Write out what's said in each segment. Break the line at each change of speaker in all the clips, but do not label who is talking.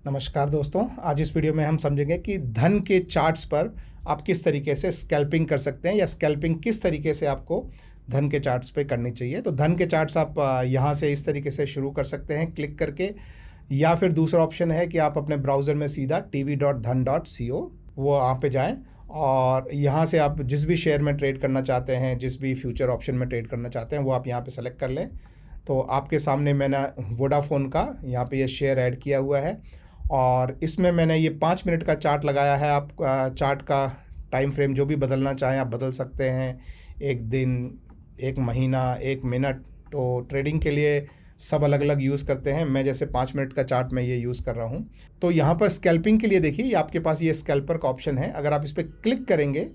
नमस्कार दोस्तों, आज इस वीडियो में हम समझेंगे कि धन के चार्ट्स पर आप किस तरीके से स्कैल्पिंग कर सकते हैं या स्कैल्पिंग किस तरीके से आपको धन के चार्ट्स पे करनी चाहिए। तो धन के चार्ट्स आप यहाँ से इस तरीके से शुरू कर सकते हैं क्लिक करके, या फिर दूसरा ऑप्शन है कि आप अपने ब्राउज़र में सीधा tv.dhan.co वो वहाँ पे जाएं और यहाँ से आप जिस भी शेयर में ट्रेड करना चाहते हैं, जिस भी फ्यूचर ऑप्शन में ट्रेड करना चाहते हैं, वो आप यहाँ पे सेलेक्ट कर लें। तो आपके सामने मैंने वोडाफोन का यहाँ पे ये शेयर ऐड किया हुआ है और इसमें मैंने ये 5 मिनट का चार्ट लगाया है। आप चार्ट का टाइम फ्रेम जो भी बदलना चाहें आप बदल सकते हैं, एक दिन, एक महीना, एक मिनट। तो ट्रेडिंग के लिए सब अलग अलग यूज़ करते हैं। मैं जैसे 5 मिनट का चार्ट में ये यूज़ कर रहा हूँ। तो यहाँ पर स्कैल्पिंग के लिए देखिए, आपके पास ये स्कैल्पर का ऑप्शन है। अगर आप इस पर क्लिक करेंगे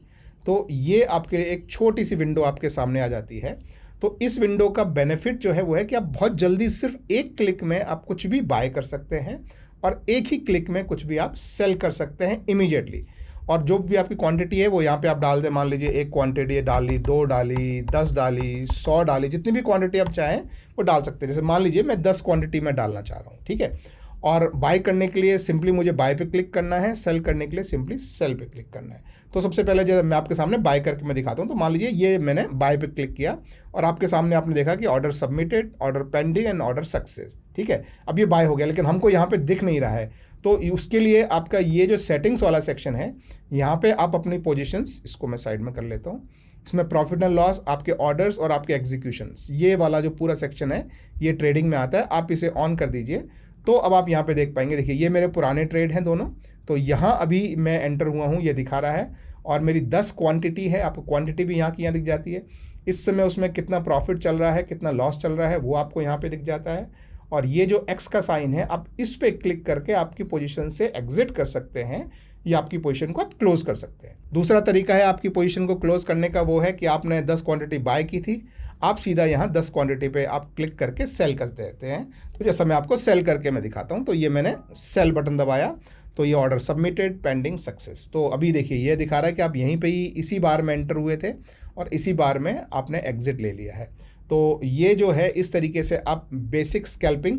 तो ये आपके लिए एक छोटी सी विंडो आपके सामने आ जाती है। तो इस विंडो का बेनिफिट जो है वो है कि आप बहुत जल्दी सिर्फ एक क्लिक में आप कुछ भी बाय कर सकते हैं और एक ही क्लिक में कुछ भी आप सेल कर सकते हैं इमीडिएटली। और जो भी आपकी क्वांटिटी है वो यहाँ पे आप डाल दें। मान लीजिए एक क्वांटिटी डाली, 2 डाली, 10 डाली, 100 डाली, जितनी भी क्वांटिटी आप चाहें वो डाल सकते हैं। जैसे मान लीजिए मैं 10 क्वांटिटी में डालना चाह रहा हूँ, ठीक है। और बाय करने के लिए सिंपली मुझे बाय पे क्लिक करना है, सेल करने के लिए सिंपली सेल पे क्लिक करना है। तो सबसे पहले जब मैं आपके सामने बाय करके मैं दिखाता हूँ, तो मान लीजिए ये मैंने बाय पे क्लिक किया और आपके सामने आपने देखा कि order submitted, order pending and order success, ठीक है। अब ये बाय हो गया, लेकिन हमको यहाँ पे दिख नहीं रहा है। तो उसके लिए आपका ये जो सेटिंग्स वाला सेक्शन है, यहाँ पे आप अपनी पोजीशंस, इसको मैं साइड में कर लेता हूँ, इसमें प्रॉफिट एंड लॉस, आपके ऑर्डर्स और आपके एग्जीक्यूशंस, ये वाला जो पूरा सेक्शन है ये ट्रेडिंग में आता है। आप इसे ऑन कर दीजिए तो अब आप यहाँ पे देख पाएंगे। देखिए ये मेरे पुराने ट्रेड हैं दोनों। तो यहाँ अभी मैं एंटर हुआ हूँ, ये दिखा रहा है, और मेरी 10 क्वांटिटी है। आपको क्वांटिटी भी यहाँ की यहाँ दिख जाती है। इस समय उसमें कितना प्रॉफिट चल रहा है, कितना लॉस चल रहा है, वो आपको यहाँ पे दिख जाता है। और ये जो एक्स का साइन है, आप इस पे क्लिक करके आपकी पोजीशन से एग्जिट कर सकते हैं या आपकी पोजीशन को आप क्लोज कर सकते हैं। दूसरा तरीका है आपकी पोजीशन को क्लोज करने का, वो है कि आपने 10 क्वांटिटी बाय की थी, आप सीधा यहाँ 10 क्वांटिटी पे आप क्लिक करके सेल कर देते हैं। तो जैसा मैं आपको सेल करके मैं दिखाता हूँ, तो ये मैंने सेल बटन दबाया तो ये ऑर्डर सबमिटेड, पेंडिंग, सक्सेस। तो अभी देखिए ये दिखा रहा है कि आप यहीं पे ही इसी बार में एंटर हुए थे और इसी बार में आपने एग्जिट ले लिया है। तो ये जो है इस तरीके से आप बेसिक स्कैल्पिंग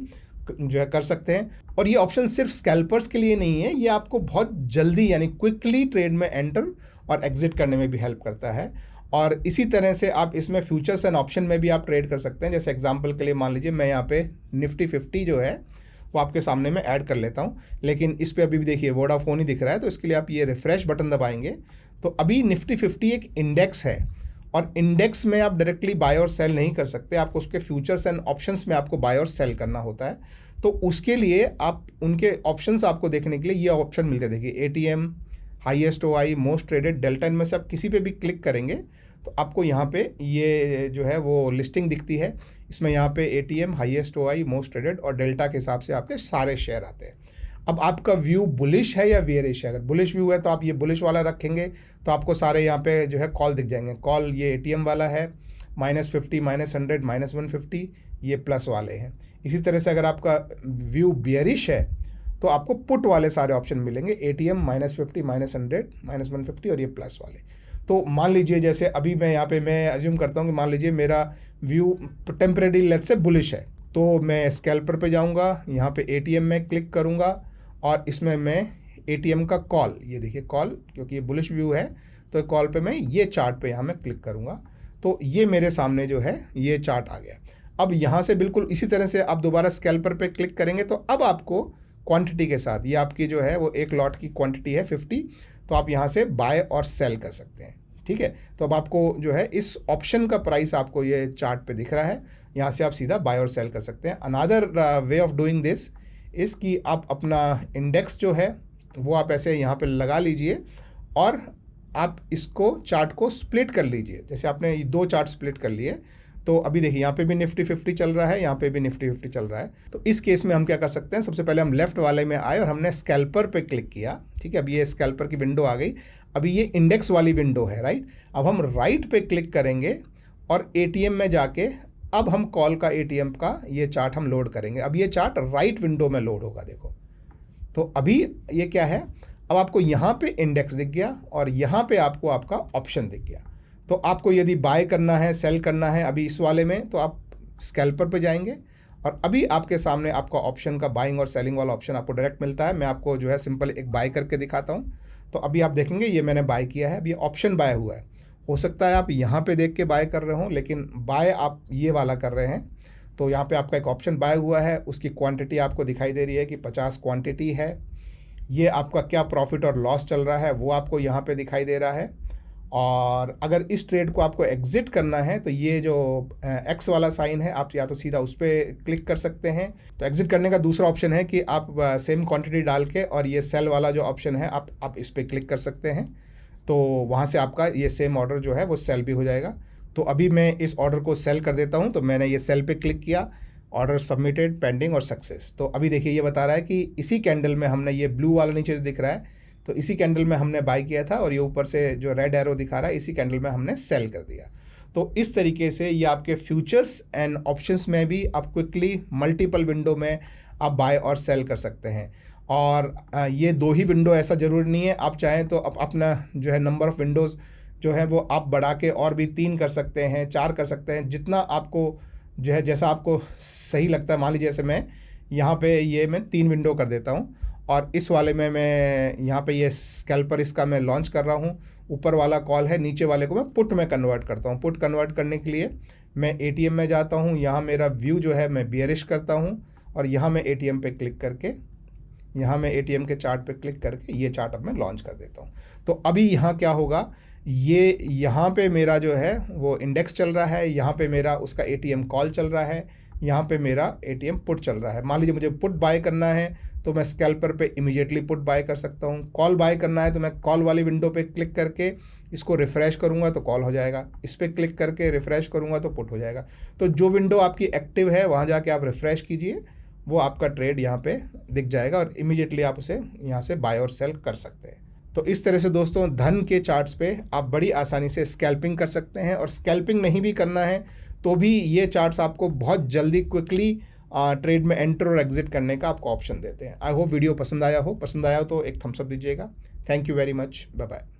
जो है कर सकते हैं। और ये ऑप्शन सिर्फ स्कैल्पर्स के लिए नहीं है, ये आपको बहुत जल्दी यानी क्विकली ट्रेड में एंटर और एग्जिट करने में भी हेल्प करता है। और इसी तरह से आप इसमें फ्यूचर्स एंड ऑप्शन में भी आप ट्रेड कर सकते हैं। जैसे एग्जांपल के लिए मान लीजिए मैं यहाँ पे निफ्टी 50 जो है वो आपके सामने मैं ऐड कर लेता हूँ, लेकिन इस पर अभी भी देखिए वोडाफोन ही दिख रहा है। तो इसके लिए आप ये रिफ्रेश बटन दबाएंगे तो अभी निफ्टी 50 एक इंडेक्स है और इंडेक्स में आप डायरेक्टली बाय और सेल नहीं कर सकते, आपको उसके फ्यूचर्स एंड ऑप्शंस में आपको बाय और सेल करना होता है। तो उसके लिए आप उनके ऑप्शंस आपको देखने के लिए ये ऑप्शन मिलते हैं। देखिए ATM, highest OI, most traded, delta, इनमें से आप किसी पे भी क्लिक करेंगे तो आपको यहाँ पे ये जो है वो लिस्टिंग दिखती है। इसमें यहाँ पे ATM, highest OI, most traded और डेल्टा के हिसाब से आपके सारे शेयर आते हैं। अब आपका व्यू बुलिश है या बेयरिश है। अगर बुलिश व्यू है तो आप ये बुलिश वाला रखेंगे तो आपको सारे यहाँ पे जो है कॉल दिख जाएंगे। कॉल ये एटीएम वाला है, -50, -100, -150, ये प्लस वाले हैं। इसी तरह से अगर आपका व्यू बेयरिश है तो आपको पुट वाले सारे ऑप्शन मिलेंगे, एटीएम, -50, -100, -150 और ये प्लस वाले। तो मान लीजिए जैसे अभी मैं यहाँ पे मैं अज्यूम करता हूँ कि मान लीजिए मेरा view temporary let's say bullish है, तो मैं स्कैल्पर पे जाऊँगा, यहाँ पे एटीएम में क्लिक करूँगा और इसमें मैं एटीएम का कॉल, ये देखिए कॉल, क्योंकि ये बुलिश व्यू है तो कॉल पे मैं ये चार्ट पे यहाँ मैं क्लिक करूँगा तो ये मेरे सामने जो है ये चार्ट आ गया। अब यहाँ से बिल्कुल इसी तरह से आप दोबारा स्कैल्पर पे क्लिक करेंगे तो अब आपको क्वांटिटी के साथ, ये आपकी जो है वो एक लॉट की क्वांटिटी है 50, तो आप यहाँ से बाय और सेल कर सकते हैं, ठीक है। तो अब आपको जो है इस ऑप्शन का प्राइस आपको ये चार्ट पे दिख रहा है, यहाँ से आप सीधा बाय और सेल कर सकते हैं। Another way of doing this इस कि आप अपना इंडेक्स जो है वो आप ऐसे यहाँ पे लगा लीजिए और आप इसको चार्ट को स्प्लिट कर लीजिए। जैसे आपने ये 2 चार्ट स्प्लिट कर लिए तो अभी देखिए यहाँ पे भी निफ्टी 50 चल रहा है, यहाँ पे भी निफ्टी 50 चल रहा है। तो इस केस में हम क्या कर सकते हैं, सबसे पहले हम लेफ्ट वाले में आए और हमने स्कैल्पर पे क्लिक किया, ठीक है। अब ये स्कैल्पर की विंडो आ गई, अभी ये इंडेक्स वाली विंडो है, राइट। अब हम राइट पे क्लिक करेंगे और एटीएम में जाके अब हम कॉल का एटीएम का ये चार्ट हम लोड करेंगे। अब ये चार्ट राइट विंडो में लोड होगा, देखो। तो अभी ये क्या है, अब आपको यहाँ पे इंडेक्स दिख गया और यहाँ पे आपको आपका ऑप्शन दिख गया। तो आपको यदि बाय करना है, सेल करना है अभी इस वाले में, तो आप स्कैल्पर पे जाएंगे और अभी आपके सामने आपका ऑप्शन का बाइंग और सेलिंग वाला ऑप्शन आपको डायरेक्ट मिलता है। मैं आपको जो है सिंपल एक बाय करके दिखाता हूँ। तो अभी आप देखेंगे ये मैंने बाय किया है, अभी ऑप्शन बाय हुआ है। हो सकता है आप यहाँ पे देख के बाय कर रहे हो, लेकिन बाय आप ये वाला कर रहे हैं। तो यहाँ पे आपका एक ऑप्शन बाय हुआ है, उसकी क्वांटिटी आपको दिखाई दे रही है कि 50 क्वांटिटी है। ये आपका क्या प्रॉफिट और लॉस चल रहा है वो आपको यहाँ पे दिखाई दे रहा है। और अगर इस ट्रेड को आपको एग्जिट करना है तो ये जो एक्स वाला साइन है आप या तो सीधा उस पर क्लिक कर सकते हैं। तो एग्जिट करने का दूसरा ऑप्शन है कि आप सेम क्वांटिटी डाल के और ये सेल वाला जो ऑप्शन है आप इस पर क्लिक कर सकते हैं। तो वहाँ से आपका ये सेम ऑर्डर जो है वो सेल भी हो जाएगा। तो अभी मैं इस ऑर्डर को सेल कर देता हूँ। तो मैंने ये सेल पे क्लिक किया, ऑर्डर सबमिटेड, पेंडिंग और सक्सेस। तो अभी देखिए ये बता रहा है कि इसी कैंडल में हमने ये ब्लू वाला नीचे जो दिख रहा है, तो इसी कैंडल में हमने बाय किया था और ये ऊपर से जो रेड एरो दिखा रहा है इसी कैंडल में हमने सेल कर दिया। तो इस तरीके से ये आपके फ्यूचर्स एंड ऑप्शंस में भी आप क्विकली मल्टीपल विंडो में आप बाय और सेल कर सकते हैं। और ये 2 ही विंडो ऐसा ज़रूरी नहीं है, आप चाहें तो अपना जो है नंबर ऑफ़ विंडोज़ जो है वो आप बढ़ा के और भी 3 कर सकते हैं, 4 कर सकते हैं, जितना आपको जो है जैसा आपको सही लगता है। मान लीजिए जैसे मैं यहाँ पे ये मैं 3 विंडो कर देता हूँ और इस वाले में मैं यहाँ पे ये स्कैल्पर इसका मैं लॉन्च कर रहा हूँ। ऊपर वाला कॉल है, नीचे वाले को मैं पुट में कन्वर्ट करता हूँ। पुट कन्वर्ट करने के लिए मैं ATM में जाता हूँ, यहाँ मेरा व्यू जो है मैं बियरिश करता हूँ और यहाँ मैं ATM पे क्लिक करके यहाँ मैं ATM के चार्ट पे क्लिक करके ये चार्ट अब मैं लॉन्च कर देता हूँ। तो अभी यहाँ क्या होगा, ये यहाँ पे मेरा जो है वो इंडेक्स चल रहा है, यहाँ पे मेरा उसका ATM कॉल चल रहा है, यहाँ पे मेरा ATM पुट चल रहा है। मान लीजिए मुझे पुट बाय करना है तो मैं स्कैल्पर पे इमीडिएटली पुट बाय कर सकता हूँ। कॉल बाय करना है तो मैं कॉल वाली विंडो पे क्लिक करके इसको रिफ़्रेश करूँगा तो कॉल हो जाएगा, इस पर क्लिक करके रिफ़्रेश करूँगा तो पुट हो जाएगा। तो जो विंडो आपकी एक्टिव है वहाँ जाके आप रिफ़्रेश कीजिए, वो आपका ट्रेड यहाँ पे दिख जाएगा और इमीडिएटली आप उसे यहाँ से बाय और सेल कर सकते हैं। तो इस तरह से दोस्तों धन के चार्ट्स पे आप बड़ी आसानी से स्कैल्पिंग कर सकते हैं। और स्कैल्पिंग नहीं भी करना है तो भी ये चार्ट्स आपको बहुत जल्दी क्विकली ट्रेड में एंटर और एग्जिट करने का आपको ऑप्शन देते हैं। आई होप वीडियो पसंद आया हो तो एक थम्स अप दीजिएगा। Thank you very much, bye bye.